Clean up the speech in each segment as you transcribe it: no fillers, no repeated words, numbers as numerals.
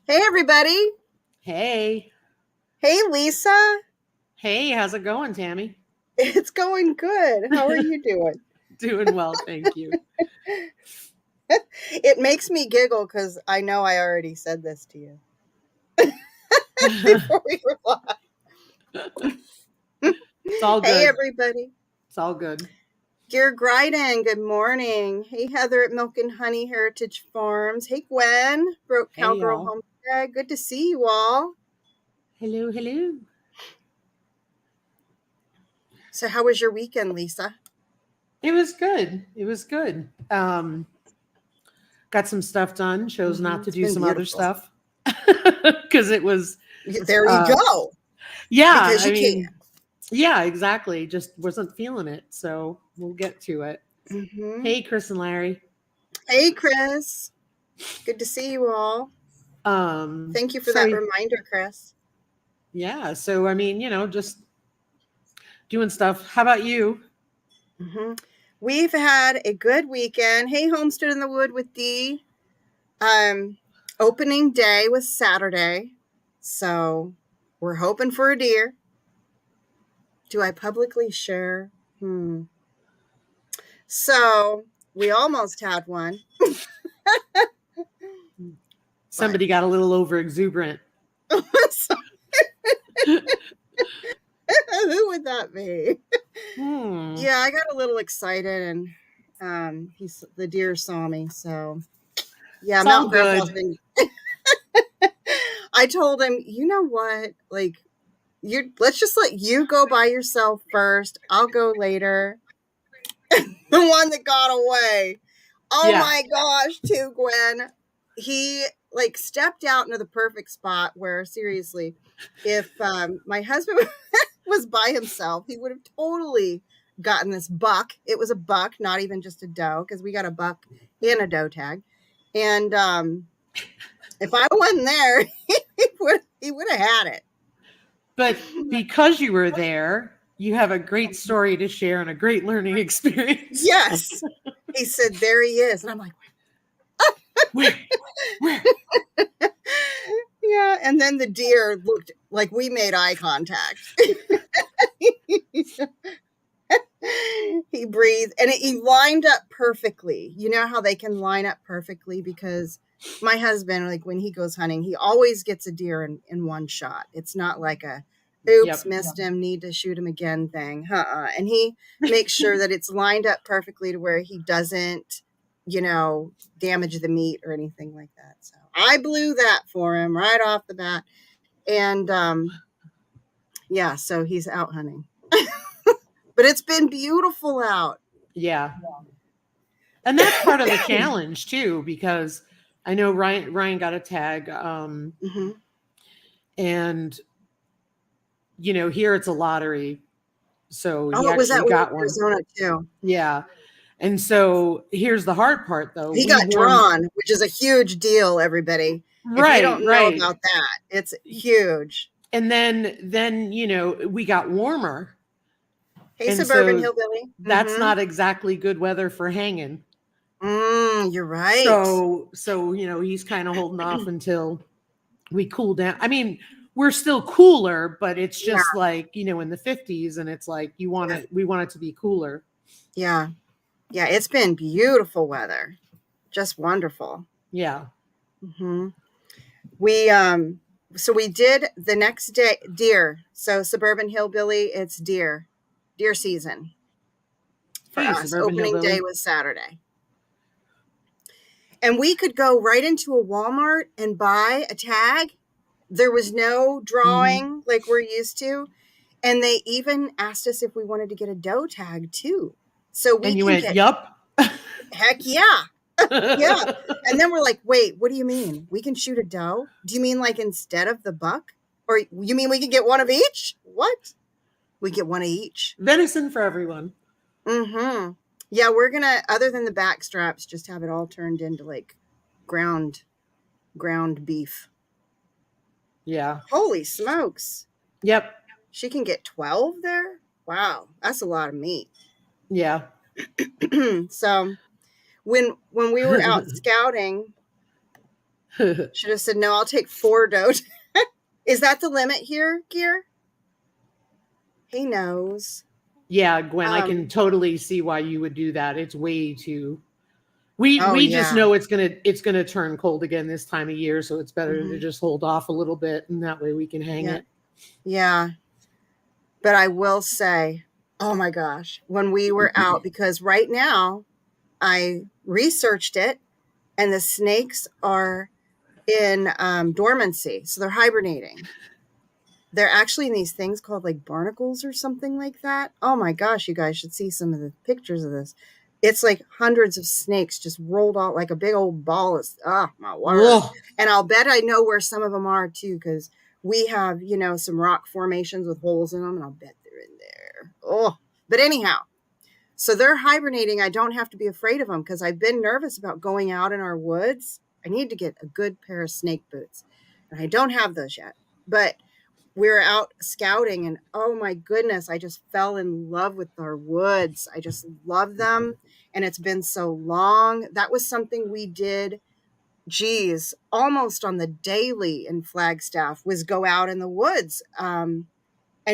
Hey, everybody. Hey. Hey, Lisa. Hey, how's it going, Tammy? It's going good. How are you doing? Doing well, thank you. It makes me giggle because I know I already said this to you before we were live. It's all Hey, good. everybody. It's all good. Dear Gryden, good morning. Hey, Heather at Milk and Honey Heritage Farms. Hey, Gwen, Broke Hey, Cowgirl y'all. Homestead. Good to see you all. Hello, hello. So, how was your weekend, Lisa? It was good. It was good. Got some stuff done. Chose not to It's do been some other beautiful. stuff because it was. There you go. Yeah, Because I you can't. mean, yeah, exactly. Just wasn't feeling it. So we'll get to it. Hey, Chris and Larry. Hey, Chris. Good to see you all. Thank you for So that reminder, Chris. yeah, so I mean, just doing stuff. How about you? We've had a good weekend. Hey, Homestead in the Wood with Dee. Opening day was Saturday, so we're hoping for a deer. Do I publicly share? So we almost had one. Somebody got a little over exuberant. Who would that be? Hmm. Yeah, I got a little excited, and the deer saw me. So yeah, It's all Mountain Grandpa's good. been. I told him, you know what? Like, let's just let you go by yourself first. I'll go later. The one that got away. Oh Yeah. my gosh, too, Gwen. He stepped out into the perfect spot where seriously, if my husband was by himself, he would have totally gotten this buck. It was a buck, not even just a doe, because we got a buck and a doe tag. And if I wasn't there, he would have had it. But because you were there, you have a great story to share and a great learning experience. Yes. He said, there he is. And I'm like, Where? Yeah. And then the deer looked like we made eye contact. He breathed and he lined up perfectly. You know how they can line up perfectly? Because my husband, like when he goes hunting, he always gets a deer in one shot. It's not like a oops, missed him, need to shoot him again thing. And he makes sure that it's lined up perfectly to where he doesn't, damage the meat or anything like that. So I blew that for him right off the bat. And yeah, so he's out hunting. But it's been beautiful out. Yeah. And that's part of the challenge too, because I know Ryan got a tag. And here it's a lottery. So he it was actually that way in got one. Arizona too. Yeah. And so here's the hard part though. He got drawn, which is a huge deal, everybody. If you don't know about that, it's huge. And then we got warmer. Hey, and Suburban so Hillbilly. That's not exactly good weather for hanging. You're right. So he's kind of holding off until we cool down. I mean, we're still cooler, but it's just like, in the 50s, and it's like we want it to be cooler. Yeah. Yeah, it's been beautiful weather. Just wonderful. Yeah. So we did the next day deer. So Suburban Hillbilly, it's deer season for us. Opening day was Saturday. And we could go right into a Walmart and buy a tag. There was no drawing like we're used to. And they even asked us if we wanted to get a doe tag too. So we yup. Heck yeah. Yeah. And then we're like, wait, what do you mean? We can shoot a doe? Do you mean like instead of the buck? Or you mean we can get one of each? What? We get one of each. Venison for everyone. Yeah, we're going to, other than the back straps, just have it all turned into like ground beef. Yeah. Holy smokes. Yep. She can get 12 there? Wow. That's a lot of meat. Yeah. So when we were out scouting, should have said, no, I'll take 4 doe. Is that the limit here, Gear? He knows. Yeah, Gwen, I can totally see why you would do that. It's way too. We just know it's gonna turn cold again this time of year, so it's better to just hold off a little bit, and that way we can hang it. Yeah. But I will say, oh my gosh, when we were out, because right now I researched it, and the snakes are in dormancy, so they're hibernating. They're actually in these things called like barnacles or something like that. Oh my gosh, you guys should see some of the pictures of this. It's like hundreds of snakes just rolled out like a big old ball of, oh my word. And I'll bet I know where some of them are too, because we have, you know, some rock formations with holes in them, and I'll bet they're in there. Oh, but anyhow, so they're hibernating. I don't have to be afraid of them because I've been nervous about going out in our woods. I need to get a good pair of snake boots, and I don't have those yet. But we're out scouting, and oh my goodness, I just fell in love with our woods. I just love them, and it's been so long. That was something we did, geez, almost on the daily in Flagstaff, was go out in the woods and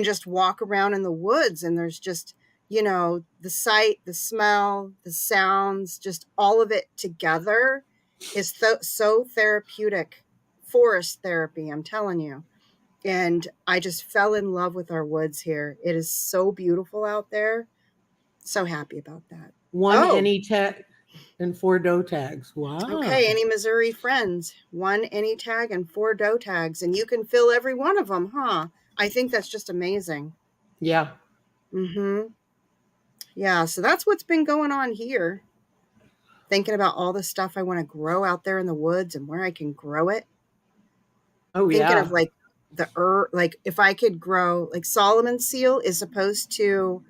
just walk around in the woods. And there's just, you know, the sight, the smell, the sounds, just all of it together is so therapeutic. Forest therapy, I'm telling you. And I just fell in love with our woods here. It is so beautiful out there. So happy about that. 1 any tag and 4 doe tags. Wow. Okay, any Missouri friends? 1 any tag and 4 doe tags. And you can fill every one of them, huh? I think that's just amazing. Yeah. Yeah, so that's what's been going on here. Thinking about all the stuff I want to grow out there in the woods and where I can grow it. Oh, Thinking of like like if I could grow, like Solomon seal is supposed to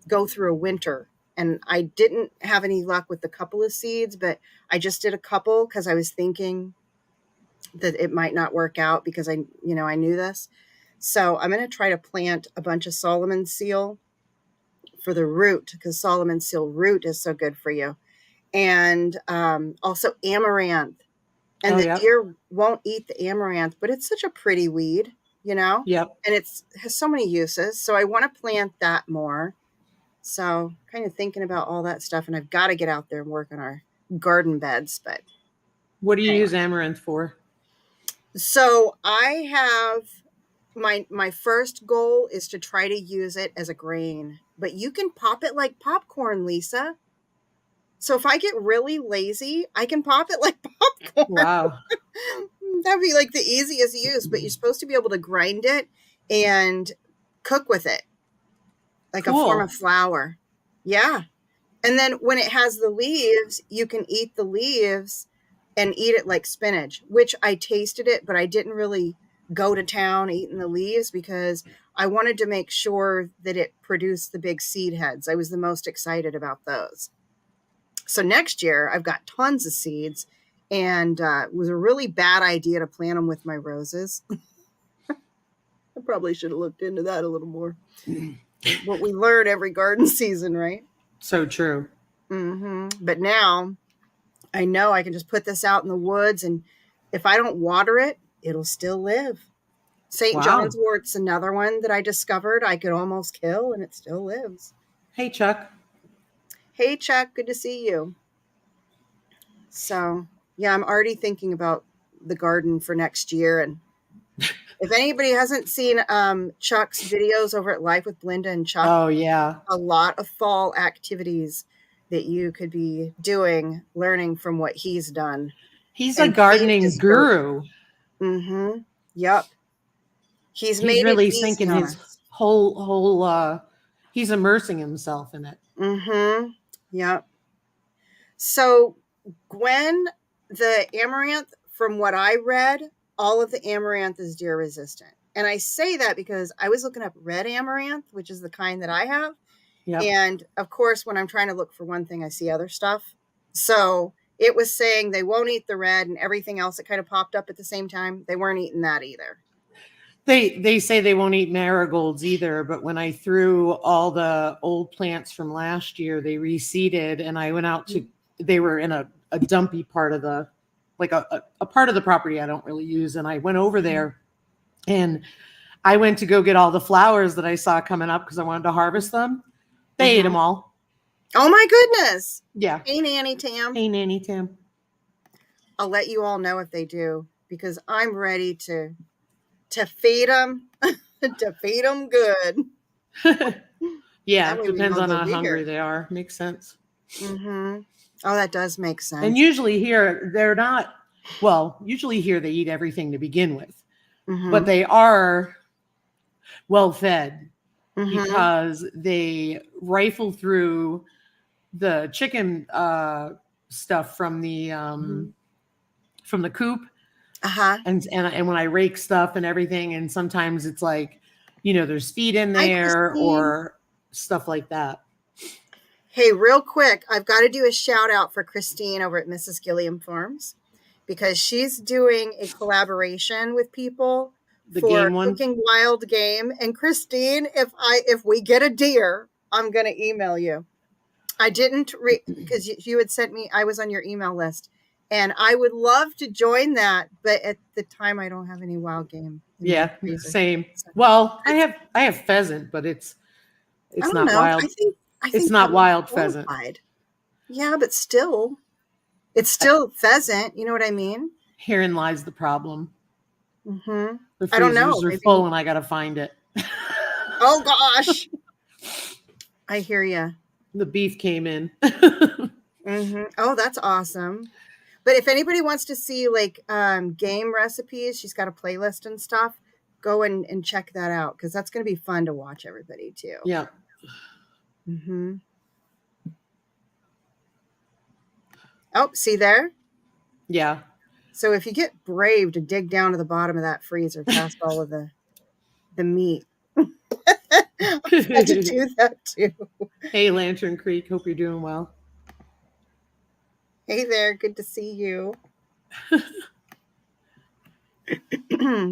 go through a winter, and I didn't have any luck with a couple of seeds, but I just did a couple because I was thinking that it might not work out because I knew this. So I'm going to try to plant a bunch of Solomon seal for the root, because Solomon seal root is so good for you. And also amaranth. And the deer won't eat the amaranth, but it's such a pretty weed, you know? Yep. And it has so many uses. So I want to plant that more. So kind of thinking about all that stuff. And I've got to get out there and work on our garden beds. But what do you use amaranth for? So I have my first goal is to try to use it as a grain. But you can pop it like popcorn, Lisa. So if I get really lazy, I can pop it like popcorn. Wow. That'd be like the easiest use, but you're supposed to be able to grind it and cook with it like a form of flour. Yeah. And then when it has the leaves, you can eat the leaves and eat it like spinach, which I tasted it, but I didn't really go to town eating the leaves because I wanted to make sure that it produced the big seed heads. I was the most excited about those. So next year I've got tons of seeds, and it was a really bad idea to plant them with my roses. I probably should have looked into that a little more. What we learn every garden season, right? So true. But now I know I can just put this out in the woods, and if I don't water it, it'll still live. St. John's wort's another one that I discovered I could almost kill, and it still lives. Hey, Chuck. Hey, Chuck, good to see you. So, yeah, I'm already thinking about the garden for next year. And if anybody hasn't seen Chuck's videos over at Life with Belinda and Chuck, a lot of fall activities that you could be doing, learning from what he's done. He's a gardening guru. Yep. He's made really it sinking his whole he's immersing himself in it. Yep. So Gwen, the amaranth, from what I read, all of the amaranth is deer resistant. And I say that because I was looking up red amaranth, which is the kind that I have. Yep. And of course, when I'm trying to look for one thing, I see other stuff. So it was saying they won't eat the red, and everything else that kind of popped up at the same time, they weren't eating that either. They say they won't eat marigolds either, but when I threw all the old plants from last year, they reseeded, and I went out to they were in a dumpy part of the, like a part of the property I don't really use. And I went over there and I went to go get all the flowers that I saw coming up because I wanted to harvest them. They ate them all. Oh my goodness. Yeah. Hey, Nanny Tam. Hey, Nanny Tam. I'll let you all know if they do, because I'm ready to feed them, to feed them good. Yeah, it depends on how hungry they are. Makes sense. Mm-hmm. Oh, that does make sense. And usually here, they're not, well, usually here they eat everything to begin with, but they are well fed because they rifle through the chicken stuff from the coop. And when I rake stuff and everything, and sometimes it's like, there's feed in there or stuff like that. Hey, real quick, I've got to do a shout out for Christine over at Mrs. Gilliam Farms, because she's doing a collaboration with people for cooking wild game. And Christine, if we get a deer, I'm going to email you. I didn't because you had sent me, I was on your email list, and I would love to join that, but at the time I don't have any wild game. Yeah, same. Well, I have pheasant, but it's not wild. I think it's not wild pheasant. Yeah, but still, it's still pheasant. You know what I mean? Herein lies the problem. The freezers I don't know. Are full, and I got to find it. Oh gosh, I hear you. The beef came in. Oh, that's awesome. But if anybody wants to see like game recipes, she's got a playlist and stuff. Go and check that out, because that's going to be fun to watch everybody too. Yeah. Oh, see there? Yeah. So if you get brave to dig down to the bottom of that freezer past all of the meat, I had to do that too. Hey, Lantern Creek, hope you're doing well. Hey there, good to see you.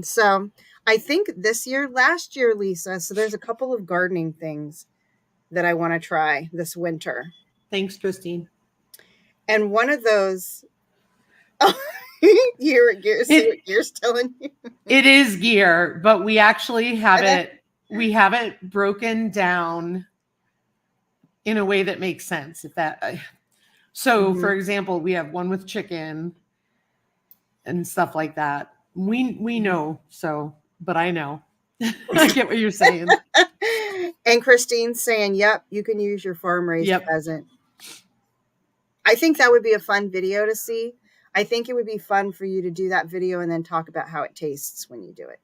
So I think last year, Lisa, so there's a couple of gardening things that I want to try this winter. Thanks, Christine. And one of those, see what Gear's telling you? It is Gear, but we actually have it broken down in a way that makes sense. So for example, we have one with chicken and stuff like that. We know, but I know. I get what you're saying. And Christine's saying, yep, you can use your farm-raised pheasant. I think that would be a fun video to see. I think it would be fun for you to do that video and then talk about how it tastes when you do it.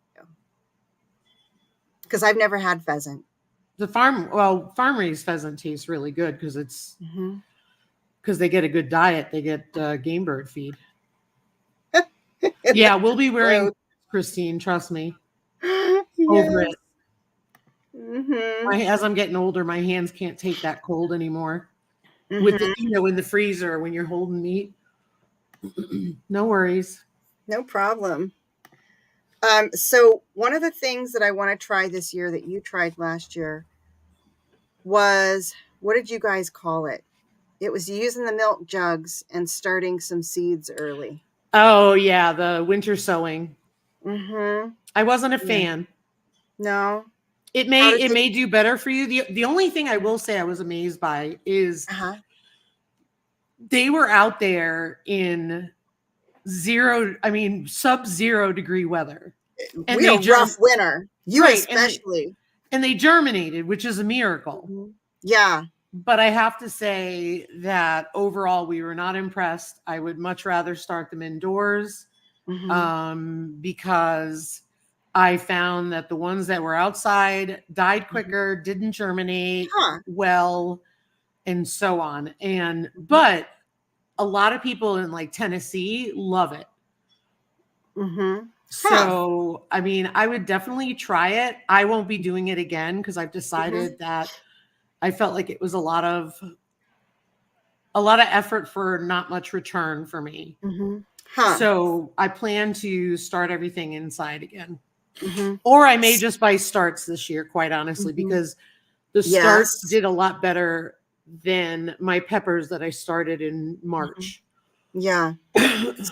Because I've never had pheasant. The farm-raised pheasant tastes really good because it's because they get a good diet. They get game bird feed. Yeah, we'll be wearing Christine. Trust me. Over it. As I'm getting older, my hands can't take that cold anymore. With the, in the freezer when you're holding meat. No worries. No problem. So one of the things that I want to try this year that you tried last year was, what did you guys call it? It was using the milk jugs and starting some seeds early. Oh yeah, the winter sowing. I wasn't a fan. No. It may do better for you. The only thing I will say I was amazed by is they were out there in sub-0 degree weather. And we had a rough winter. You especially. And they germinated, which is a miracle. Yeah. But I have to say that overall we were not impressed. I would much rather start them indoors because I found that the ones that were outside died quicker, didn't germinate well, and so on. But a lot of people in like Tennessee love it. So, I mean, I would definitely try it. I won't be doing it again because I've decided that I felt like it was a lot of effort for not much return for me. So I plan to start everything inside again. Or I may just buy starts this year, quite honestly, because the starts did a lot better than my peppers that I started in March. Yeah.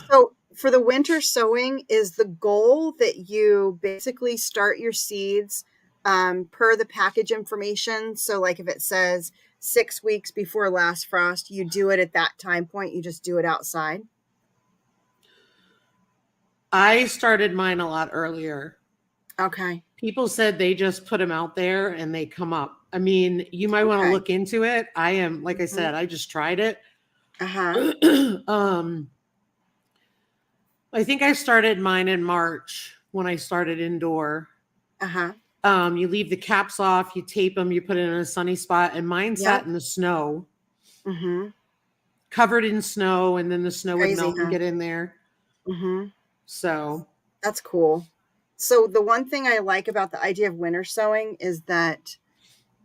So for the winter sowing, is the goal that you basically start your seeds per the package information? So like if it says 6 weeks before last frost, you do it at that time point, you just do it outside? I started mine a lot earlier. Okay. People said they just put them out there and they come up. I mean, you might want to look into it. I am, like I said, I just tried it. I think I started mine in March when I started indoor. You leave the caps off, you tape them, you put it in a sunny spot, and mine sat in the snow, covered in snow, and then the snow would melt and get in there. So that's cool. So the one thing I like about the idea of winter sowing is that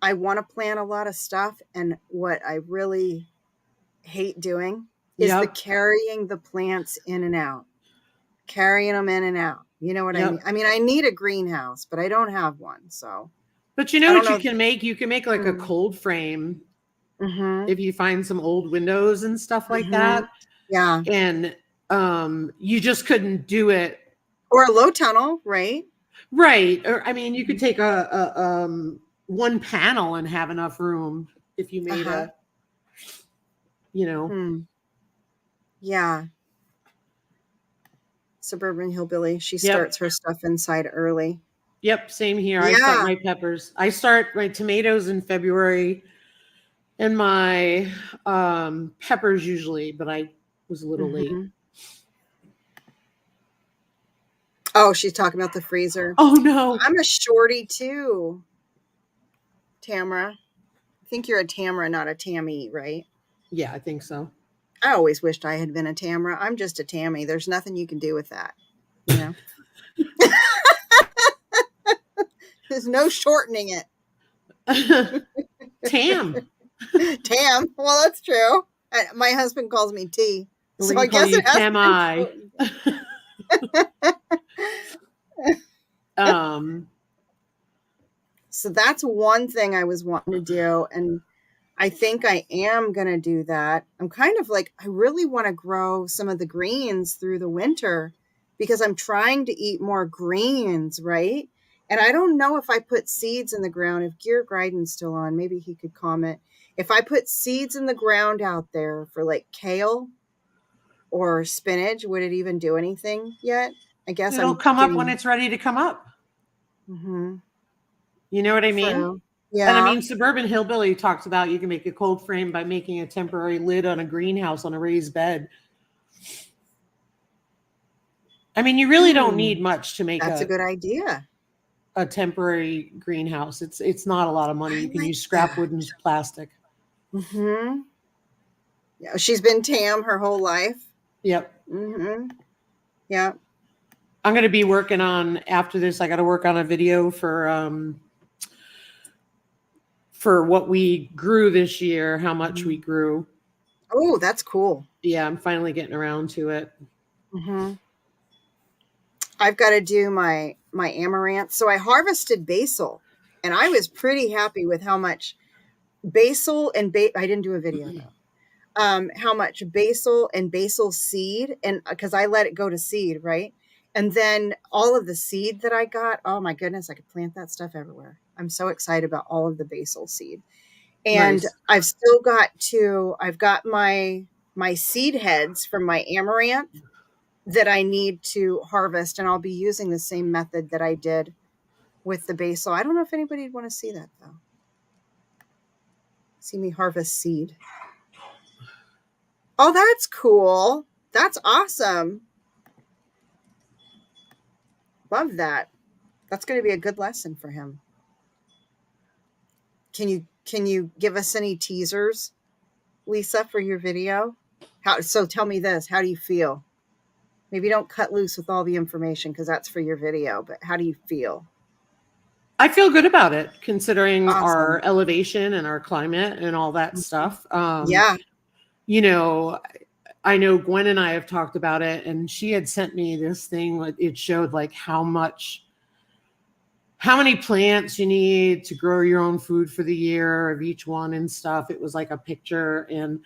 I want to plant a lot of stuff, and what I really hate doing is the carrying the plants in and out, carrying them in and out. You know what I mean? I mean, I need a greenhouse, but I don't have one. So, but you know what you can make? You can make like a cold frame if you find some old windows and stuff like that. Yeah. And you just couldn't do it. Or a low tunnel, right? Right. Or I mean, you could take a one panel and have enough room if you made a, you know. Yeah. Suburban hillbilly. She starts her stuff inside early. Yep. Same here. I start my peppers. I start my tomatoes in February and my peppers usually, but I was a little late. Oh, she's talking about the freezer. Oh, no. I'm a shorty too. Tamara. I think you're a Tamara, not a Tammy, right? Yeah, I think so. I always wished I had been a Tamara. I'm just a Tammy. There's nothing you can do with that. You know? There's no shortening it. Tam. Tam. Well, that's true. My husband calls me T. So I guess it has Tammy. So that's one thing I was wanting to do, and I think I am going to do that. I'm kind of like, I really want to grow some of the greens through the winter because I'm trying to eat more greens, right? And I don't know if I put seeds in the ground. If Gear Gryden's still on, maybe he could comment. If I put seeds in the ground out there for like kale or spinach, would it even do anything yet? I guess it'll come up when it's ready to come up. You know what I mean? Yeah. And I mean, Suburban Hillbilly talks about you can make a cold frame by making a temporary lid on a greenhouse on a raised bed. I mean, you really don't need much to make that's a good idea. A temporary greenhouse. It's not a lot of money. You can use scrap wood and plastic. Yeah, she's been Tam her whole life. Yep. Yeah. I'm going to be working on, after this, I got to work on a video for what we grew this year, how much we grew. Oh, that's cool. Yeah, I'm finally getting around to it. I've got to do my amaranth. So I harvested basil, and I was pretty happy with how much basil and I didn't do a video though. How much basil and basil seed, and because I let it go to seed, right? And then all of the seed that I got, oh my goodness, I could plant that stuff everywhere. I'm so excited about all of the basil seed. And nice. I've got my seed heads from my amaranth that I need to harvest, and I'll be using the same method that I did with the basil. I don't know if anybody would want to see that though. See me harvest seed. Oh, that's cool. That's awesome. Love that. That's going to be a good lesson for him. Can you give us any teasers, Lisa, for your video? So tell me this. How do you feel? Maybe don't cut loose with all the information because that's for your video, but how do you feel? I feel good about it, considering our elevation and our climate and all that stuff. Yeah. You know, I know Gwen and I have talked about it, and she had sent me this thing. It showed like how much how many plants you need to grow your own food for the year of each one and stuff. It was like a picture, and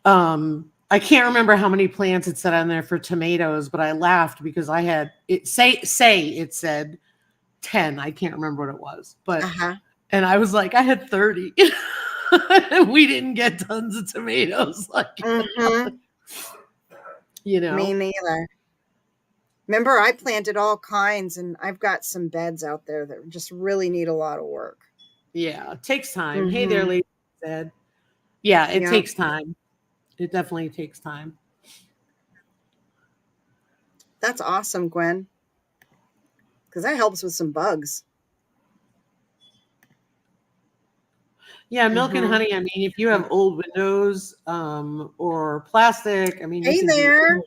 I can't remember how many plants it said on there for tomatoes, but I laughed because I had it it said 10. I can't remember what it was, but and I was like, I had 30. We didn't get tons of tomatoes. Like, you know, me neither. Remember, I planted all kinds, and I've got some beds out there that just really need a lot of work. Yeah, it takes time. Hey there, lady said. Yeah, it takes time. It definitely takes time. That's awesome, Gwen. Because that helps with some bugs. Yeah, milk and honey. I mean, if you have old windows or plastic, I mean, hey there.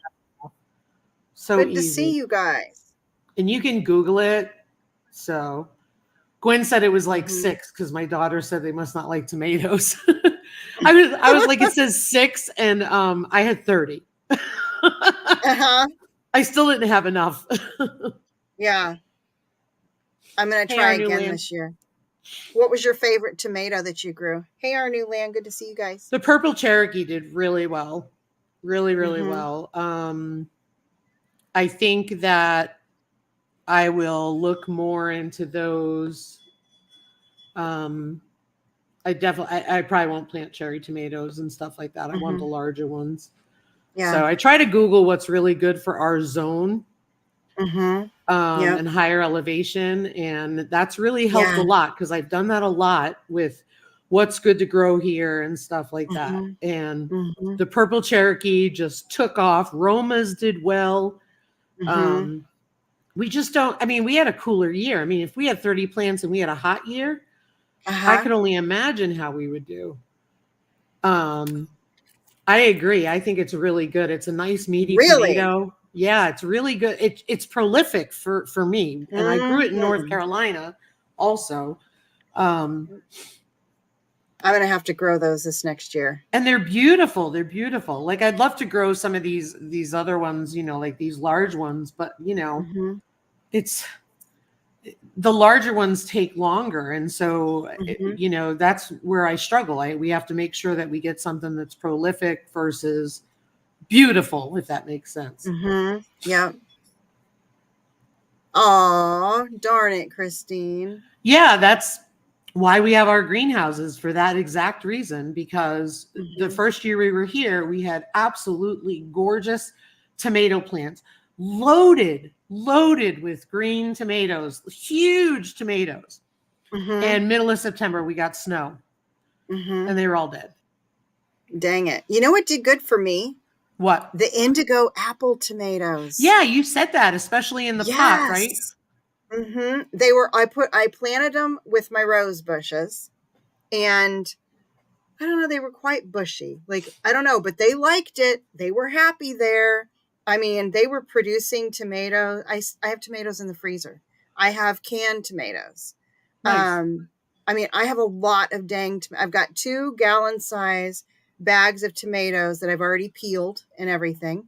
So good easy. To see you guys. And you can Google it. So Gwen said it was like 6 because my daughter said they must not like tomatoes. I was like, it says 6, and I had 30. I still didn't have enough. Yeah. I'm going to try again this year. What was your favorite tomato that you grew? Hey, our new land. Good to see you guys. The purple Cherokee did really well. Really, really well. I think that I will look more into those. I probably won't plant cherry tomatoes and stuff like that. I want the larger ones. Yeah. So I try to Google what's really good for our zone. And higher elevation. And that's really helped a lot because I've done that a lot with what's good to grow here and stuff like that. And the purple Cherokee just took off. Romas did well. We just don't, I mean, we had a cooler year. I mean, if we had 30 plants and we had a hot year, I could only imagine how we would do. I agree. I think it's really good. It's a nice meaty tomato. Yeah, it's really good. It's prolific for me. And I grew it in North Carolina also. I'm going to have to grow those this next year. And they're beautiful. They're beautiful. Like, I'd love to grow some of these other ones, you know, like these large ones, but you know, it's the larger ones take longer. And so, you know, that's where I struggle. We have to make sure that we get something that's prolific versus beautiful, if that makes sense. Yeah. Oh, darn it, Christine. Yeah, that's why we have our greenhouses, for that exact reason, because the first year we were here, we had absolutely gorgeous tomato plants, loaded with green tomatoes, huge tomatoes. And middle of September, we got snow and they were all dead. Dang it. You know what did good for me? What? The indigo apple tomatoes. Yeah, you said that, especially in the pot, right? They were, I planted them with my rose bushes, and I don't know, they were quite bushy. Like, I don't know, but they liked it. They were happy there. I mean, they were producing tomatoes. I have tomatoes in the freezer. I have canned tomatoes. Nice. I mean, I have a lot of I've got 2 gallon size bags of tomatoes that I've already peeled and everything.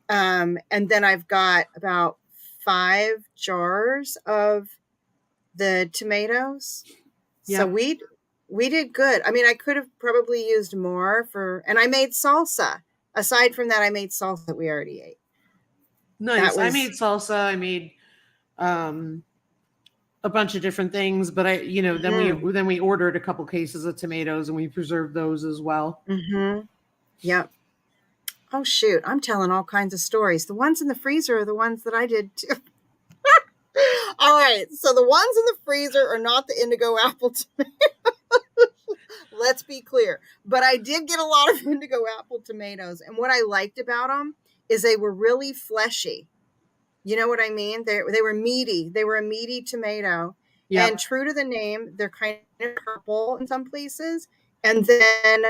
And then I've got about 5 jars of the tomatoes. Yep. So we did good. I mean, I could have probably used more and I made salsa. Aside from that, I made salsa that we already ate. Nice. I made salsa. I made a bunch of different things, but then we ordered a couple cases of tomatoes and we preserved those as well. Yep. Oh shoot, I'm telling all kinds of stories. The ones in the freezer are the ones that I did too. All right, so the ones in the freezer are not the indigo apple tomatoes. Let's be clear. But I did get a lot of indigo apple tomatoes, and what I liked about them is they were really fleshy. You know what I mean? They were meaty. They were a meaty tomato. Yep. And true to the name, they're kind of purple in some places. And then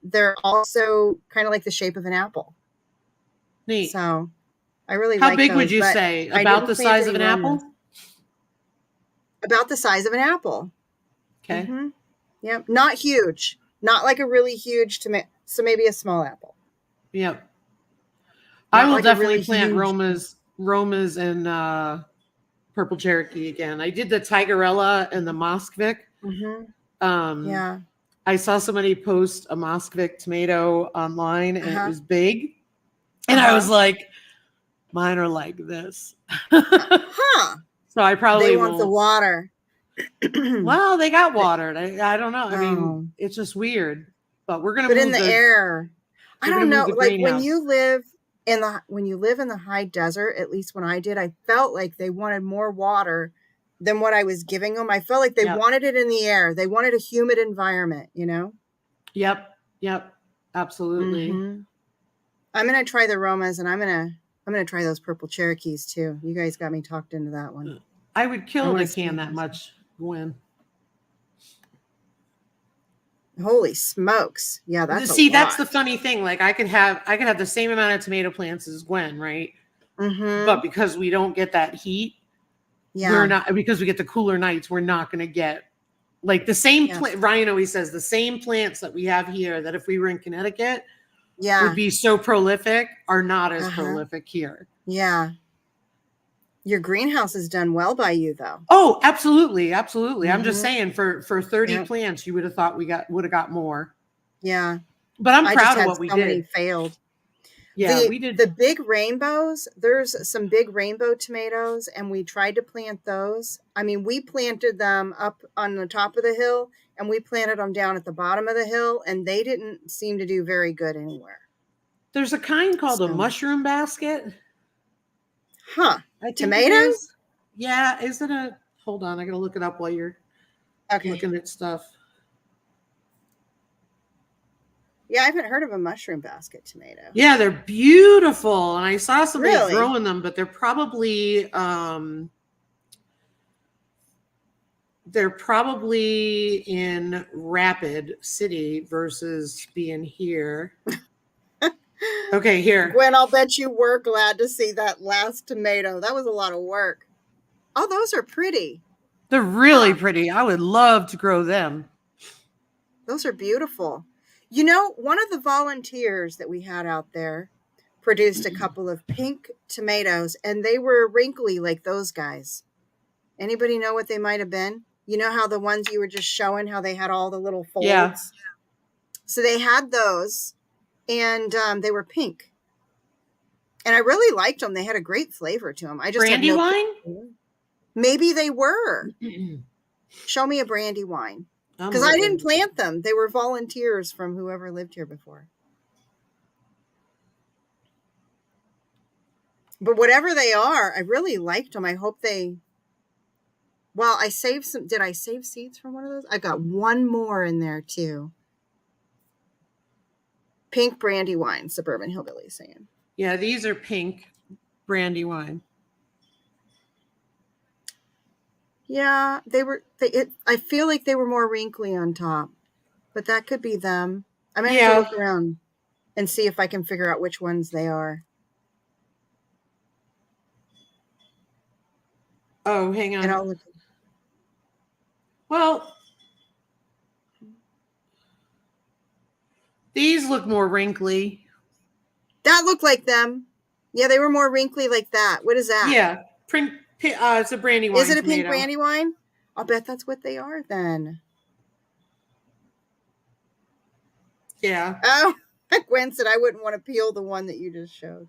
they're also kind of like the shape of an apple. Neat. So I really How like big those, would you say? About the size of an apple? About the size of an apple. Okay. Yep. Not huge. Not like a really huge tomato. So maybe a small apple. Yep. I will definitely plant Romas and purple Cherokee again. I did the Tigerella and the Moskvik. Yeah. I saw somebody post a Moskvik tomato online, and it was big. And I was like, mine are like this. So I probably they want the water. Well, they got watered. I don't know. I mean, it's just weird. But we're gonna move in the air. I don't know. Like when you live in the high desert, at least when I did, I felt like they wanted more water than what I was giving them. I felt like they wanted it in the air. They wanted a humid environment, you know? Yep. Absolutely. I'm gonna try the Romas, and I'm gonna try those purple Cherokees too. You guys got me talked into that one. I would kill the can that much, Gwen. Holy smokes. Yeah, that's that's the funny thing. Like I could have the same amount of tomato plants as Gwen, right? But because we don't get that heat, we're not, because we get the cooler nights, we're not going to get like the same Ryan always says the same plants that we have here that if we were in Connecticut would be so prolific are not as prolific here. Yeah. Your greenhouse is done well by you, though. Oh, absolutely. I'm just saying for 30 plants, you would have thought would have got more. Yeah. But I'm proud of what we did. Many failed. Yeah, we did. The big rainbows, there's some big rainbow tomatoes, and we tried to plant those. I mean, we planted them up on the top of the hill, and we planted them down at the bottom of the hill, and they didn't seem to do very good anywhere. There's a kind called a mushroom basket. Tomatoes? Yeah. Is it a... Hold on. I got to look it up while you're looking at stuff. Yeah, I haven't heard of a mushroom basket tomato. Yeah, they're beautiful. And I saw somebody growing them, but they're probably in Rapid City versus being here. Okay, here. Gwen, I'll bet you were glad to see that last tomato. That was a lot of work. Oh, those are pretty. They're really pretty. I would love to grow them. Those are beautiful. You know, one of the volunteers that we had out there produced a couple of pink tomatoes, and they were wrinkly like those guys. Anybody know what they might have been? You know how the ones you were just showing, how they had all the little folds? Yeah. So they had those. And they were pink. And I really liked them. They had a great flavor to them. I just Brandywine? Maybe they were. Show me a Brandywine. Because I didn't plant them. They were volunteers from whoever lived here before. But whatever they are, I really liked them. I hope they... Well, I saved some... Did I save seeds from one of those? I got one more in there, too. Pink Brandywine, Suburban Hillbilly saying. Yeah, these are pink Brandywine. Yeah, I feel like they were more wrinkly on top, but that could be them. I'm going to have to look around and see if I can figure out which ones they are. Oh, hang on. And I'll look. Well, these look more wrinkly. That looked like them. Yeah, they were more wrinkly like that. What is that? Yeah, it's a Brandywine. Is it a pink Brandywine? I'll bet that's what they are then. Yeah. Oh, Gwen said I wouldn't want to peel the one that you just showed.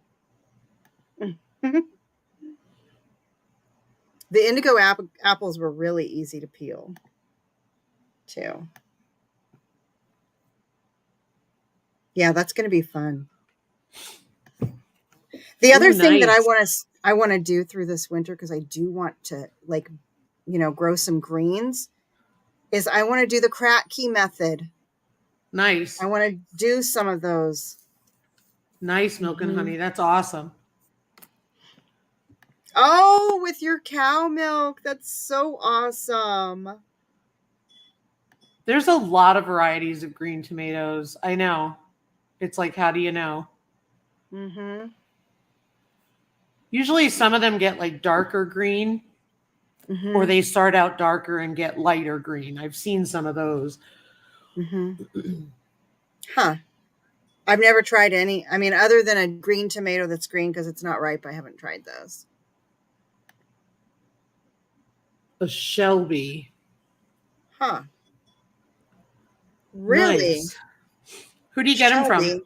The indigo apples were really easy to peel, too. Yeah, that's going to be fun. The other thing that I want to do through this winter, because I do want to, grow some greens, is I want to do the Kratky method. Nice. I want to do some of those. Nice, Milk and Honey. That's awesome. Oh, with your cow milk. That's so awesome. There's a lot of varieties of green tomatoes. I know. It's like, how do you know? Mm-hmm. Usually some of them get like darker green, or they start out darker and get lighter green. I've seen some of those. Huh. I've never tried any. I mean, other than a green tomato that's green because it's not ripe, I haven't tried those. a Shelby. Huh. Really? Nice. Who do you get them from?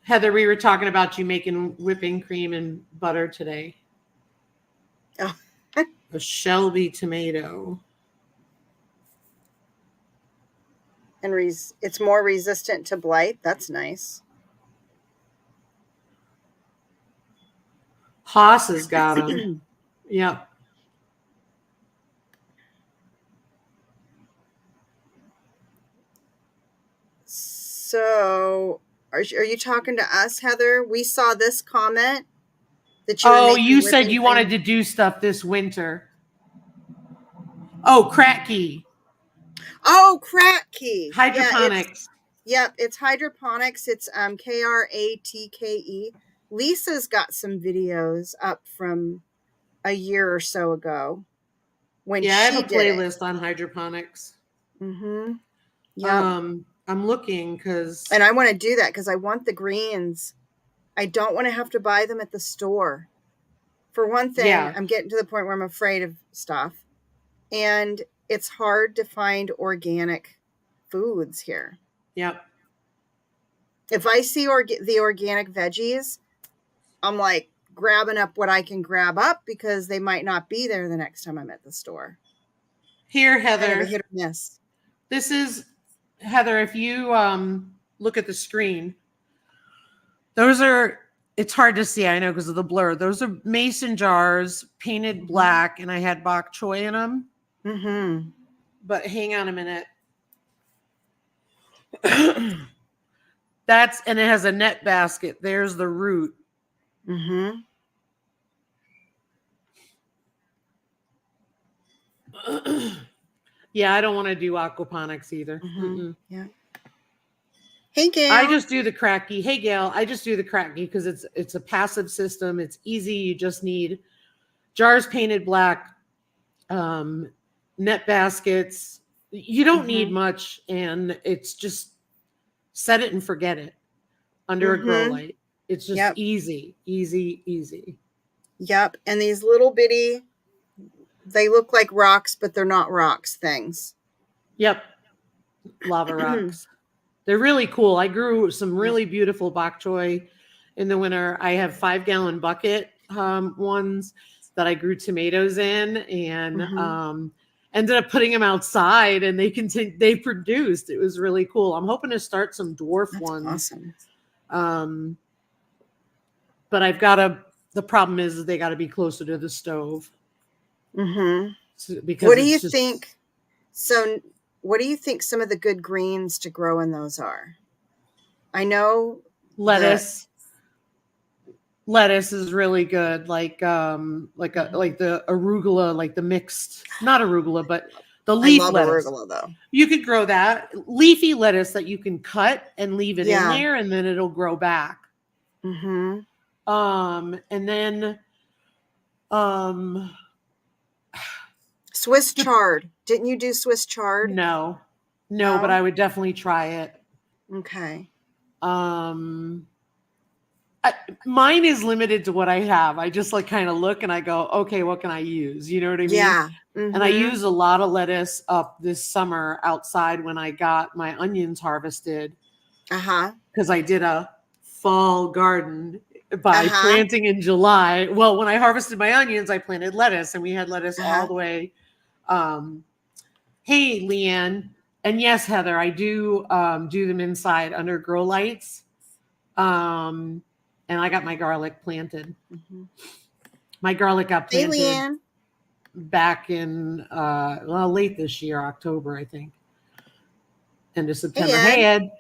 Heather, we were talking about you making whipping cream and butter today. Oh. A Shelby tomato. And it's more resistant to blight. That's nice. Haas has got them. Yep. So, are you talking to us, Heather? We saw this comment that you said you wanted to do stuff this winter. Oh, Kratky. Oh, Kratky. Hydroponics. It's hydroponics. It's Kratke. Lisa's got some videos up from a year or so ago. I have a playlist on hydroponics. Mm-hmm. Yeah. I'm looking and I want to do that because I want the greens. I don't want to have to buy them at the store. For one thing, I'm getting to the point where I'm afraid of stuff. And it's hard to find organic foods here. Yep. If I see the organic veggies, I'm like grabbing up what I can grab up because they might not be there the next time I'm at the store. Here, Heather. Kind of a hit or miss. This is, Heather, if you look at the screen, those are, it's hard to see, I know, because of the blur. Those are mason jars painted black, and I had bok choy in them. Mm-hmm. But hang on a minute. And it has a net basket. There's the root. Mm-hmm. Yeah, I don't want to do aquaponics either. Mm-hmm. Yeah. Hey, Gail. I just do the Kratky. Hey, Gail. I just do the Kratky because it's a passive system. It's easy. You just need jars painted black, net baskets. You don't need much, and it's just set it and forget it under a grow light. It's just easy. Yep. And these little bitty, they look like rocks, but they're not rocks things. Yep. Lava rocks. They're really cool. I grew some really beautiful bok choy in the winter. I have 5-gallon bucket ones that I grew tomatoes in, and ended up putting them outside, and they produced. It was really cool. I'm hoping to start some dwarf ones. Awesome. But the problem is they got to be closer to the stove. Mm-hmm. Because what do you think? So what do you think some of the good greens to grow in those are? I know lettuce. Lettuce is really good, like the arugula, like the mixed, not arugula, but the leaf lettuce. Arugula, though. You could grow that leafy lettuce that you can cut and leave it in there, and then it'll grow back. Mm-hmm. And then Swiss chard. Didn't you do Swiss chard? No, but I would definitely try it. Okay. Mine is limited to what I have. I just kind of look and I go, okay, what can I use? You know what I mean? Yeah. Mm-hmm. And I use a lot of lettuce up this summer outside when I got my onions harvested. Because I did a fall garden by planting in July. Well, when I harvested my onions, I planted lettuce, and we had lettuce all the way. Hey, Leanne. And yes, Heather, I do them inside under grow lights. And I got my garlic planted. Mm-hmm. My garlic got planted back in late this year, October, I think. End of September. Hey, Ed.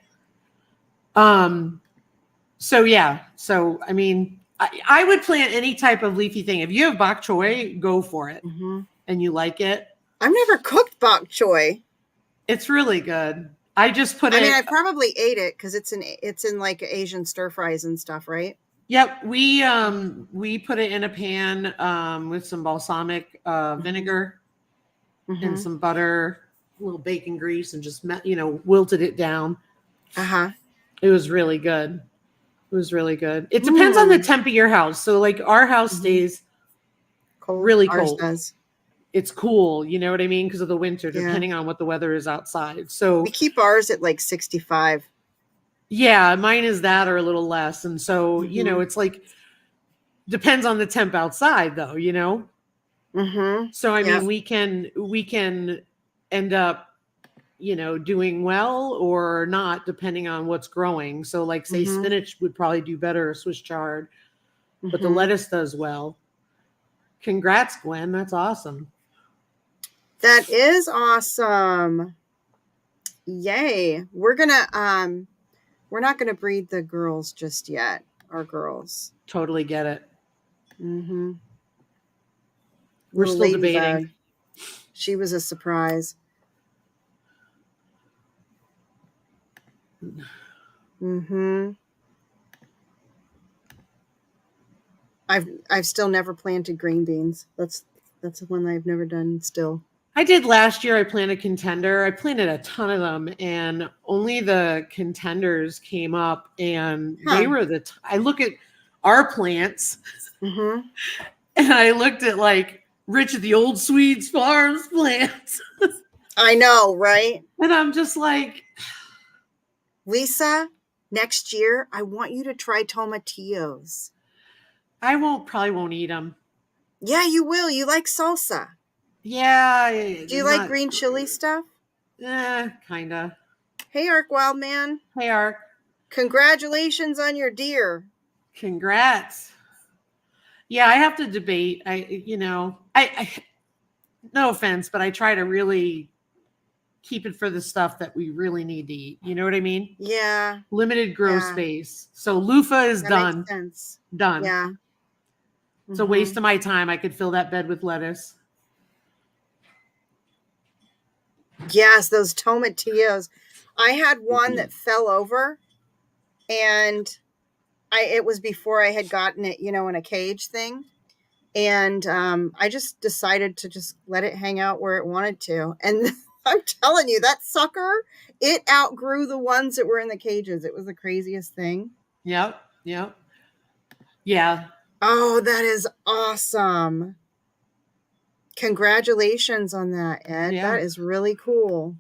So yeah. So I mean, I would plant any type of leafy thing. If you have bok choy, go for it. Mm-hmm. And you like it. I've never cooked bok choy. It's really good. I just put it. I mean, I probably ate it because it's in like Asian stir fries and stuff, right? Yep. We put it in a pan with some balsamic vinegar and some butter, a little bacon grease, and just wilted it down. It was really good. It depends on the temp of your house. So like our house stays cold? Really Ours cold. does. It's cool, you know what I mean? Because of the winter, depending on what the weather is outside. So we keep ours at like 65. Yeah, mine is that or a little less. And so, you know, it's like, depends on the temp outside though, you know? So, I mean, we can end up, you know, doing well or not, depending on what's growing. So like say spinach would probably do better, Swiss chard, but the lettuce does well. Congrats, Gwen. That's awesome. That is awesome. Yay. We're not gonna breed the girls just yet. Our girls. Totally get it. We're still debating. She was a surprise. I've still never planted green beans. That's the one I've never done still. I did last year. I planted contender. I planted a ton of them, and only the contenders came up, and they were I look at our plants, and I looked at like Rich at the Old Swedes Farms plants. I know, right? And I'm just like, Lisa, next year, I want you to try tomatillos. I probably won't eat them. Yeah, you will. You like salsa. Yeah. Do you like green chili stuff? Kinda. Hey, Ark Wildman. Hey, Ark. Congratulations on your deer. Congrats. Yeah, I have to debate. I no offense, but I try to really keep it for the stuff that we really need to eat. You know what I mean? Yeah. Limited grow space. So loofah is done. Makes sense. Done. Yeah. It's a waste of my time. I could fill that bed with lettuce. Yes, those tomatillos. I had one that fell over, and it was before I had gotten it, you know, in a cage thing. And I just decided to just let it hang out where it wanted to. And I'm telling you, that sucker, it outgrew the ones that were in the cages. It was the craziest thing. Yep. Yeah. Oh, that is awesome. Congratulations on that, Ed. Yeah. That is really cool.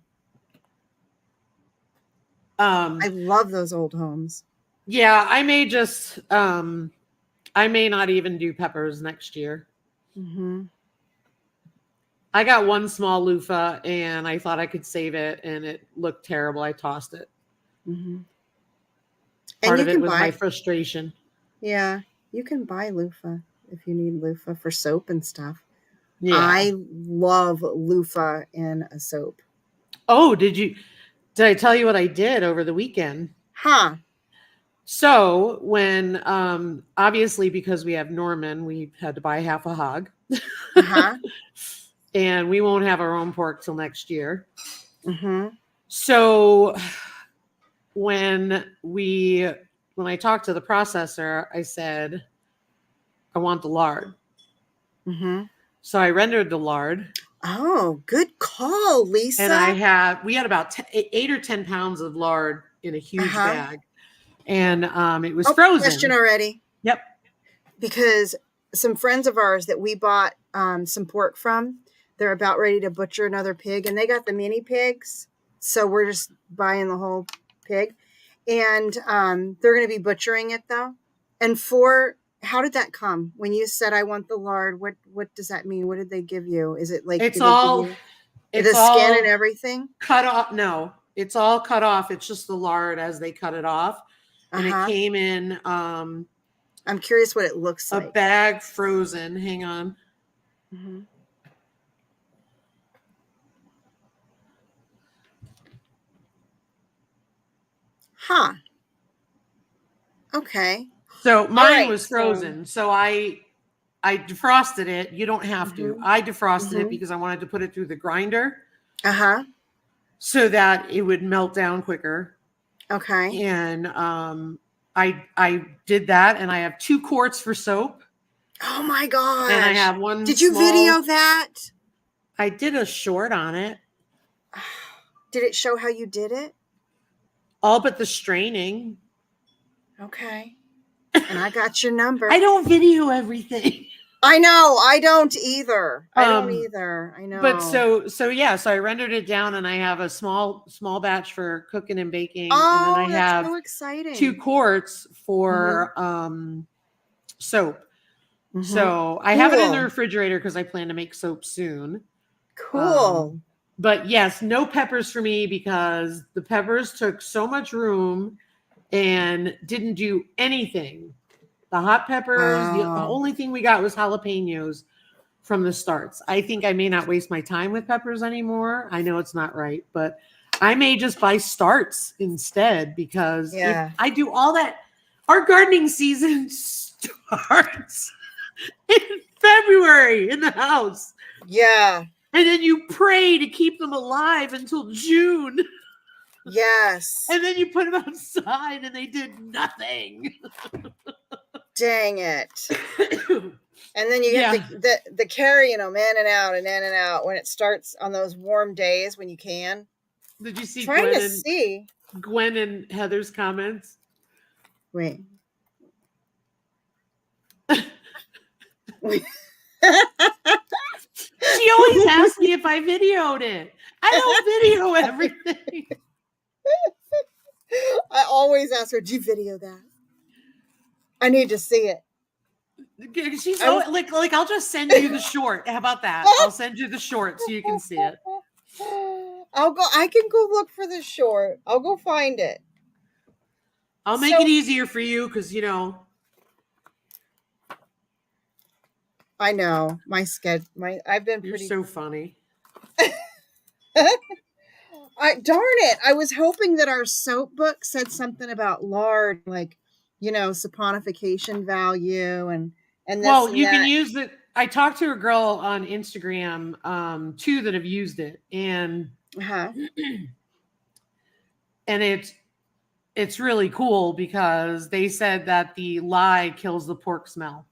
I love those old homes. Yeah, I may just I may not even do peppers next year. I got one small loofah and I thought I could save it, and it looked terrible. I tossed it. Part of it was my frustration. Yeah, you can buy loofah if you need loofah for soap and stuff. Yeah. I love loofah in a soap. Oh, did I tell you what I did over the weekend? So when, obviously because we have Norman, we had to buy half a hog. And we won't have our own pork till next year. So when I talked to the processor, I said, I want the lard. So I rendered the lard. Oh, good call, Lisa. And we had about 8 or 10 pounds of lard in a huge bag. And it was frozen. Question already. Yep. Because some friends of ours that we bought some pork from, they're about ready to butcher another pig, and they got the mini pigs. So we're just buying the whole pig. And they're going to be butchering it, though. And how did that come? When you said, I want the lard, what does that mean? What did they give you? Is it like... It's all... the skin and everything? Cut off. No, it's all cut off. It's just the lard as they cut it off. And it came in... I'm curious what it looks like. A bag frozen. Hang on. Okay. So mine was frozen. So I defrosted it. You don't have to. I defrosted it because I wanted to put it through the grinder. So that it would melt down quicker. Okay. And I did that, and I have 2 quarts for soap. Oh my gosh. And I have one. Did you video that? I did a short on it. Did it show how you did it? All but the straining. Okay. And I got your number. I don't video everything. I know. I don't either. I know. But so I rendered it down, and I have a small batch for cooking and baking, and then I have so exciting. 2 quarts for soap. Mm-hmm. So I have it in the refrigerator because I plan to make soap soon. Cool. But yes, no peppers for me because the peppers took so much room and didn't do anything. The hot peppers, the only thing we got was jalapenos from the starts. I think I may not waste my time with peppers anymore. I know it's not right, but I may just buy starts instead because if I do all that, our gardening season starts in February in the house. Yeah. And then you pray to keep them alive until June. Yes. And then you put them outside and they did nothing. Dang it. And then you get the carrying them in and out when it starts on those warm days when you can. Did you see Gwen and Heather's comments? Wait. She always asks me if I videoed it. I don't video everything. I always ask her, "Do you video that? I need to see it." She's like I'll just send you the short. How about that? I'll send you the short so you can see it. I can go look for the short. I'll go find it. I'll make it easier for you because I know my schedule. I've been You're so funny. Darn it! I was hoping that our soap book said something about lard, like saponification value and well, you can use it. I talked to a girl on Instagram, 2 that have used it, and and it's really cool because they said that the lye kills the pork smell.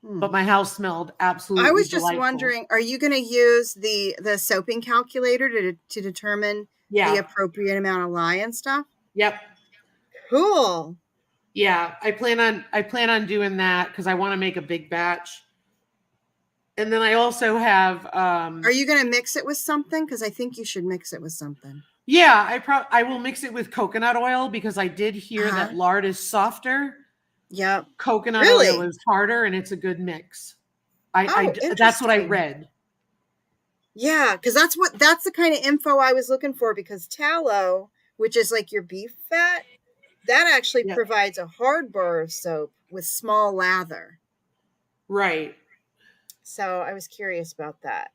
But my house smelled absolutely I was just delightful. wondering, are you going to use the soaping calculator to determine the appropriate amount of lye and stuff? Yep. Cool. Yeah, I plan on doing that because I want to make a big batch. And then I also have are you going to mix it with something? Because I think you should mix it with something. Yeah, I will mix it with coconut oil because I did hear that lard is softer. Yep. Coconut oil is harder, and it's a good mix. That's what I read. Yeah, because that's the kind of info I was looking for. Because tallow, which is like your beef fat, that actually provides a hard bar of soap with small lather. Right. So I was curious about that.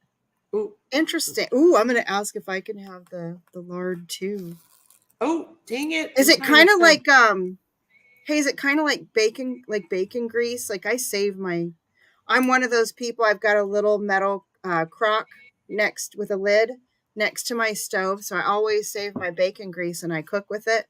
Ooh. Interesting. Ooh, I'm going to ask if I can have the lard too. Oh, dang it! Is it kind of like Hey, is it kind of like bacon grease? Like I'm one of those people. I've got a little metal crock with a lid next to my stove. So I always save my bacon grease and I cook with it.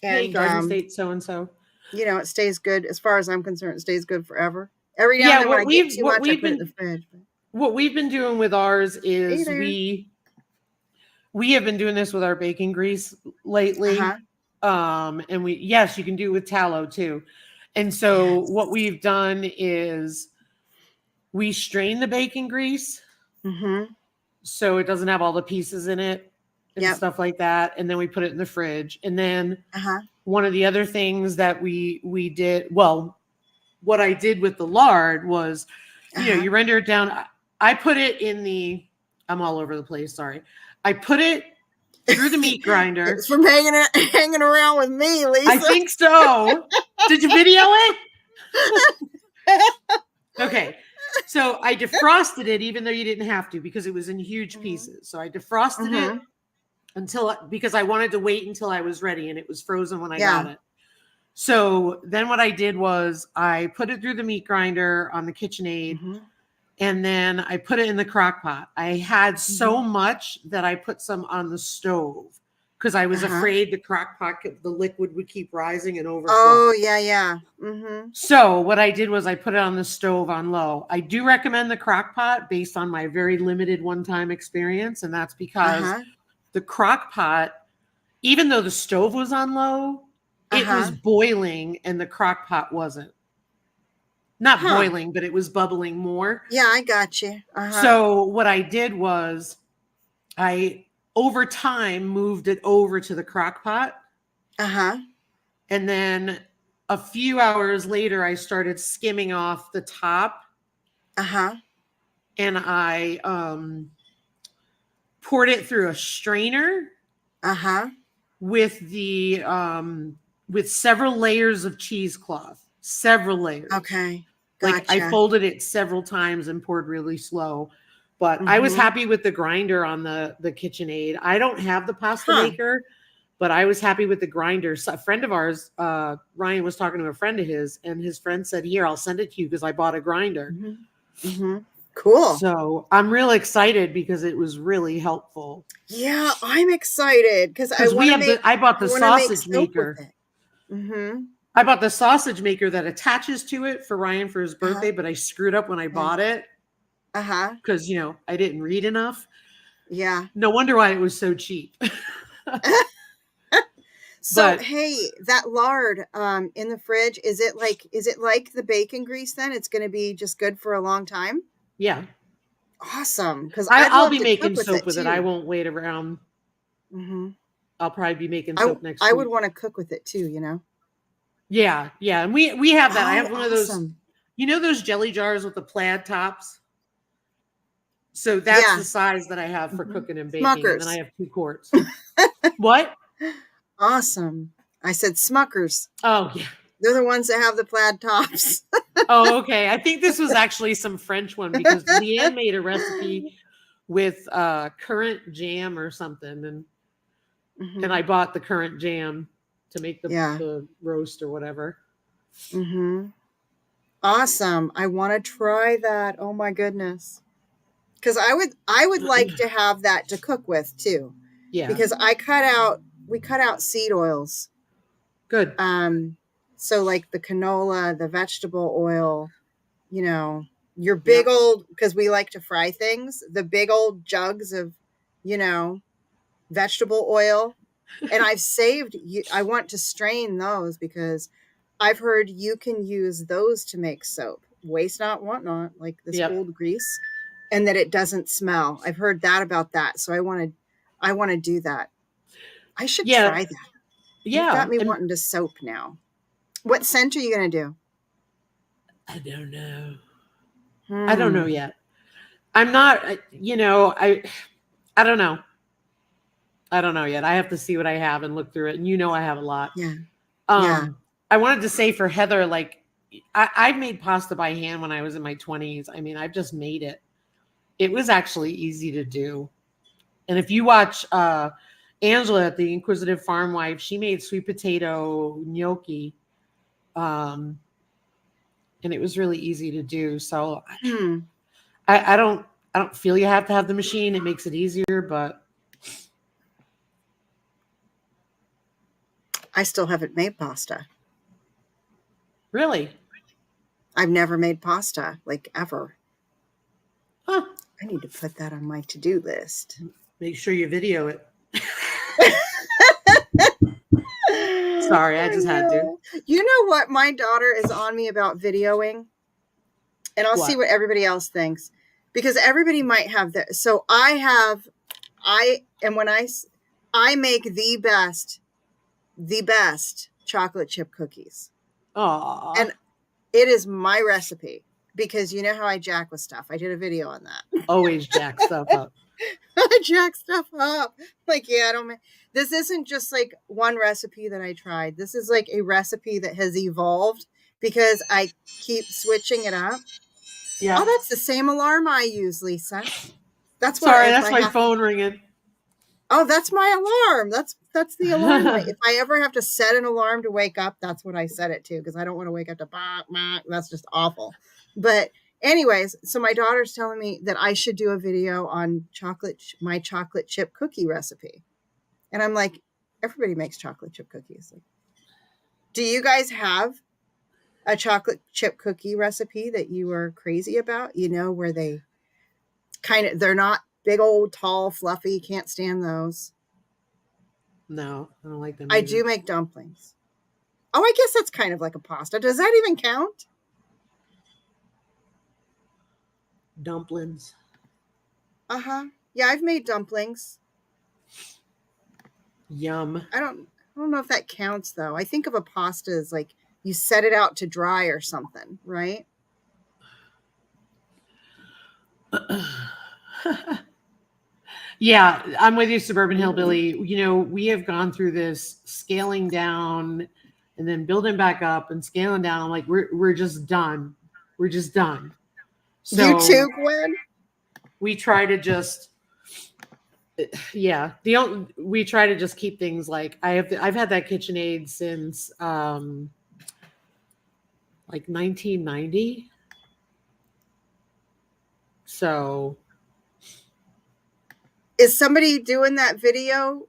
And, hey, Garden State so-and-so. It stays good. As far as I'm concerned, it stays good forever. Every now and then when I get too much, I put it in the fridge. What we've been doing with ours is we have been doing this with our bacon grease lately. And you can do it with tallow too. And so what we've done is we strain the bacon grease so it doesn't have all the pieces in it and stuff like that. And then we put it in the fridge. And then one of the other things that we did, well, what I did with the lard was, you render it down. I put it in I'm all over the place. Sorry. I put it through the meat grinder. It's from hanging around with me, Lisa. I think so. Did you video it? Okay. So I defrosted it, even though you didn't have to, because it was in huge pieces. So I defrosted it because I wanted to wait until I was ready, and it was frozen when I got it. So then what I did was I put it through the meat grinder on the KitchenAid. And then I put it in the crock pot. I had so much that I put some on the stove because I was afraid the crock pot, the liquid would keep rising and overflow. Oh, yeah. So what I did was I put it on the stove on low. I do recommend the crock pot based on my very limited one-time experience. And that's because the crock pot, even though the stove was on low, it was boiling and the crock pot wasn't. not boiling, but it was bubbling more. Yeah, I got you. So what I did was I, over time, moved it over to the crock pot. And then a few hours later, I started skimming off the top. And I poured it through a strainer. With the with several layers of cheesecloth. Several layers. Okay. Gotcha. Like I folded it several times and poured really slow. But I was happy with the grinder on the KitchenAid. I don't have the pasta maker, but I was happy with the grinder. So a friend of ours, Ryan, was talking to a friend of his, and his friend said, "Here, I'll send it to you because I bought a grinder." Cool. So I'm real excited because it was really helpful. Yeah, I'm excited because I bought the sausage maker. I bought the sausage maker that attaches to it for Ryan for his birthday, but I screwed up when I bought it. Because, I didn't read enough. Yeah. No wonder why it was so cheap. Hey, that lard in the fridge, is it like the bacon grease then? It's going to be just good for a long time? Yeah. Awesome. Because I'll be making soap with it. I won't wait around. I'll probably be making soap next week. I would want to cook with it too, Yeah. Yeah. And we have that. I have one of those, those jelly jars with the plaid tops? So that's the size that I have for cooking and baking. Smuckers. And then I have 2 quarts. What? Awesome. I said Smuckers. Oh, yeah. They're the ones that have the plaid tops. Oh, okay. I think this was actually some French one because Leanne made a recipe with currant jam or something. And I bought the currant jam to make the roast or whatever. Awesome. I want to try that. Oh my goodness. Because I would like to have that to cook with too. Yeah. Because we cut out seed oils. Good. So like the canola, the vegetable oil, your big old, because we like to fry things, the big old jugs of, vegetable oil. And I've saved, I want to strain those because I've heard you can use those to make soap. Waste not, want not, like this old grease. And that it doesn't smell. I've heard that about that. So I want to do that. I should try that. Yeah. You've got me wanting to soap now. What scent are you going to do? I don't know. I don't know yet. I'm not, I don't know. I don't know yet. I have to see what I have and look through it. And I have a lot. Yeah. I wanted to say for Heather, like I made pasta by hand when I was in my 20s. I mean, I've just made it. It was actually easy to do. And if you watch Angela at the Inquisitive Farm Wife, she made sweet potato gnocchi. And it was really easy to do. So I don't feel you have to have the machine. It makes it easier, but I still haven't made pasta. Really? I've never made pasta, like ever. Huh. I need to put that on my to-do list. Make sure you video it. Sorry, I just had to. You know what? My daughter is on me about videoing. And I'll see what everybody else thinks. Because everybody might have that. So I make the best chocolate chip cookies. Aww. And it is my recipe. Because you know how I jack with stuff. I did a video on that. Always jack stuff up. I jack stuff up. Like, this isn't just like one recipe that I tried. This is like a recipe that has evolved because I keep switching it up. Yeah. Oh, that's the same alarm I use, Lisa. That's my phone ringing. Oh, that's my alarm. That's the alarm. If I ever have to set an alarm to wake up, that's what I set it to because I don't want to wake up to bah, bah. That's just awful. But anyways, so my daughter's telling me that I should do a video on my chocolate chip cookie recipe. And I'm like, everybody makes chocolate chip cookies. Like, do you guys have a chocolate chip cookie recipe that you are crazy about? Where they're not big old, tall, fluffy. Can't stand those. No, I don't like them. I do make dumplings. Oh, I guess that's kind of like a pasta. Does that even count? Dumplings. Yeah, I've made dumplings. Yum. I don't know if that counts though. I think of a pasta as like you set it out to dry or something, right? Yeah, I'm with you, Suburban Hillbilly. You know, we have gone through this scaling down and then building back up and scaling down. I'm like, we're just done. We're just done. So you too, Gwen? We try to just we try to just keep things like I've had that KitchenAid since like 1990. So is somebody doing that video,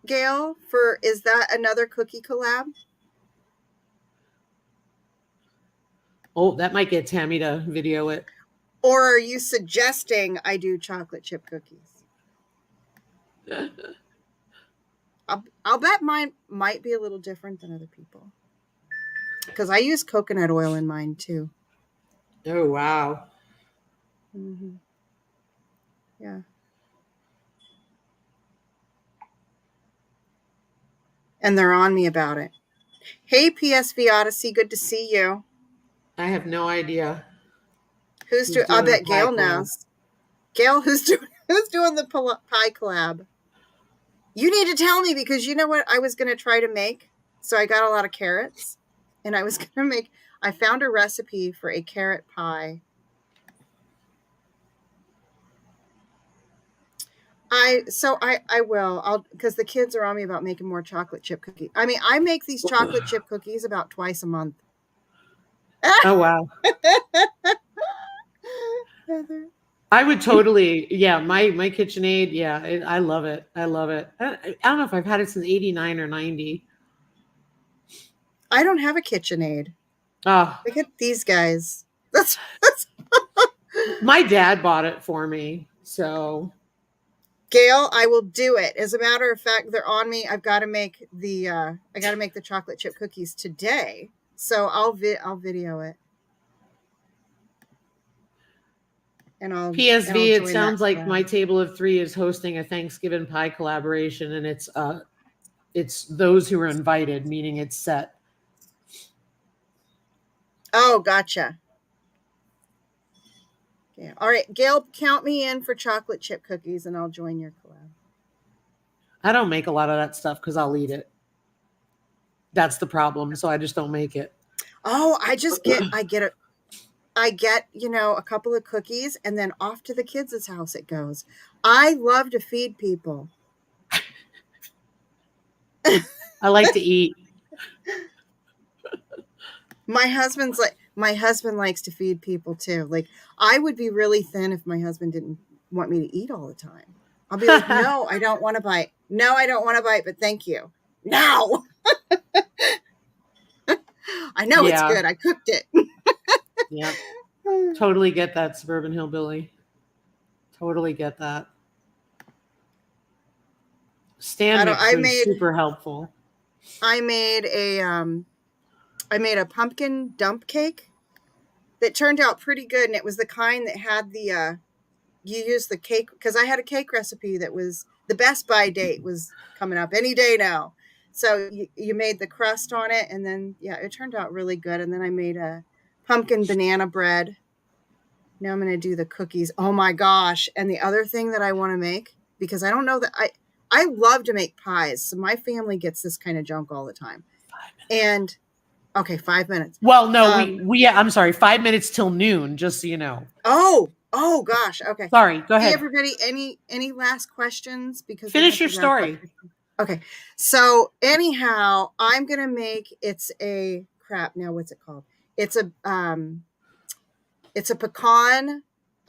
Gail, is that another cookie collab? Oh, that might get Tammy to video it. Or are you suggesting I do chocolate chip cookies? I'll bet mine might be a little different than other people. Because I use coconut oil in mine too. Oh, wow. Mm-hmm. Yeah. And they're on me about it. Hey, PSV Odyssey, good to see you. I have no idea. Who's doing? I bet Gail knows. Gail, who's doing the pie collab? You need to tell me, because you know what I was going to try to make. So I got a lot of carrots, and I was going to make. I found a recipe for a carrot pie. I will, because the kids are on me about making more chocolate chip cookies. I mean, I make these chocolate chip cookies about twice a month. Oh, wow. I would totally, my KitchenAid, I love it. I love it. I don't know if I've had it since 89 or 90. I don't have a KitchenAid. Oh. Look at these guys. That's my dad bought it for me, so. Gail, I will do it. As a matter of fact, they're on me. I've got to make the chocolate chip cookies today. So I'll video it. And I'll PSV, it sounds like my table of three is hosting a Thanksgiving pie collaboration, and it's those who are invited, meaning it's set. Oh, gotcha. Yeah. All right, Gail, count me in for chocolate chip cookies, and I'll join your collab. I don't make a lot of that stuff because I'll eat it. That's the problem. So I just don't make it. Oh, I get a couple of cookies, and then off to the kids' house it goes. I love to feed people. I like to eat. My husband likes to feed people too. Like, I would be really thin if my husband didn't want me to eat all the time. I'll be like, no, I don't want to bite. No, I don't want to bite, but thank you. No. I know it's good. I cooked it. Yeah. Totally get that, Suburban Hillbilly. Totally get that. Stand mix was super helpful. I made a pumpkin dump cake that turned out pretty good, and it was the kind that had the you use the cake, because I had a cake recipe that was the best by date was coming up any day now. So you made the crust on it, and then it turned out really good. And then I made a pumpkin banana bread. Now I'm going to do the cookies. Oh my gosh. And the other thing that I want to make, because I don't know that I love to make pies. So my family gets this kind of junk all the time. And okay, 5 minutes. Well, no, I'm sorry, 5 minutes till noon, just so you know. Oh gosh. Okay. Sorry, go ahead. Hey, everybody, any last questions? Because finish your story. Okay. So anyhow, I'm going to make, what's it called? It's a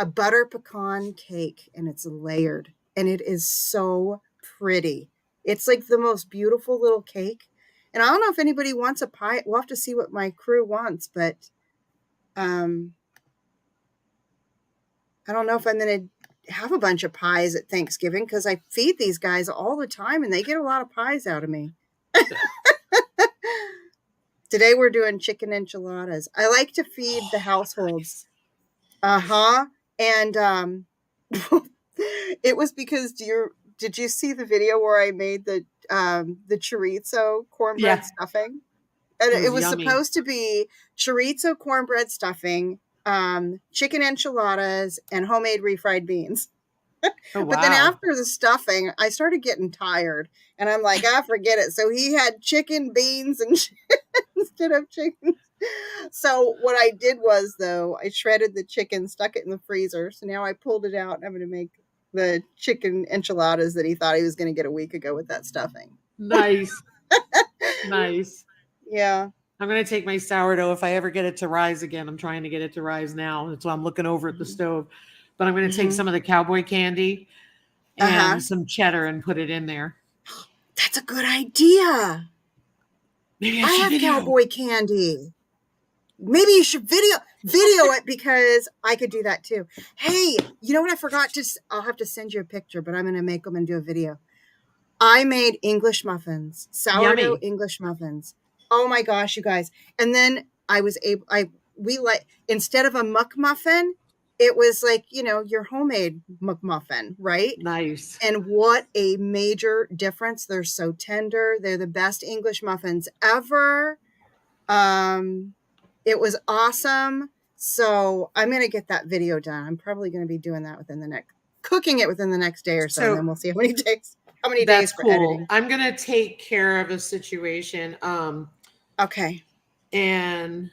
butter pecan cake, and it's layered, and it is so pretty. It's like the most beautiful little cake. And I don't know if anybody wants a pie. We'll have to see what my crew wants, but I don't know if I'm going to have a bunch of pies at Thanksgiving, because I feed these guys all the time and they get a lot of pies out of me. Today we're doing chicken enchiladas. I like to feed the households. And And it was because did you see the video where I made the chorizo cornbread stuffing? And it was supposed to be chorizo cornbread stuffing, chicken enchiladas, and homemade refried beans. Oh, wow. But then after the stuffing, I started getting tired, and I'm like, forget it. So he had chicken, beans, and instead of chicken. So what I did was, though, I shredded the chicken, stuck it in the freezer. So now I pulled it out, and I'm going to make the chicken enchiladas that he thought he was going to get a week ago with that stuffing. Nice. Nice. Yeah. I'm going to take my sourdough. If I ever get it to rise again, I'm trying to get it to rise now. That's why I'm looking over at the stove. But I'm going to take some of the cowboy candy and some cheddar and put it in there. That's a good idea. Maybe I have cowboy candy. Maybe you should video it, because I could do that too. Hey, you know what I forgot to? I'll have to send you a picture, but I'm going to make them and do a video. I made English muffins, sourdough English muffins. Oh my gosh, you guys! And then I was able. Instead of a muck muffin, it was like, your homemade muck muffin, right? Nice. And what a major difference! They're so tender. They're the best English muffins ever. It was awesome. So I'm going to get that video done. I'm probably going to be doing that cooking it within the next day or so, and then we'll see how many days for editing. I'm going to take care of a situation. Okay. And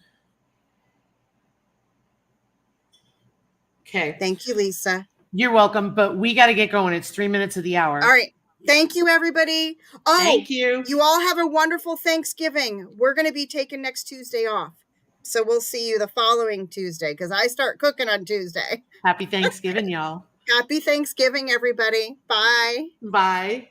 okay. Thank you, Lisa. You're welcome, but we got to get going. It's 3 minutes of the hour. All right. Thank you, everybody. Oh, thank you. You all have a wonderful Thanksgiving. We're going to be taking next Tuesday off. So we'll see you the following Tuesday, because I start cooking on Tuesday. Happy Thanksgiving, y'all. Happy Thanksgiving, everybody. Bye. Bye.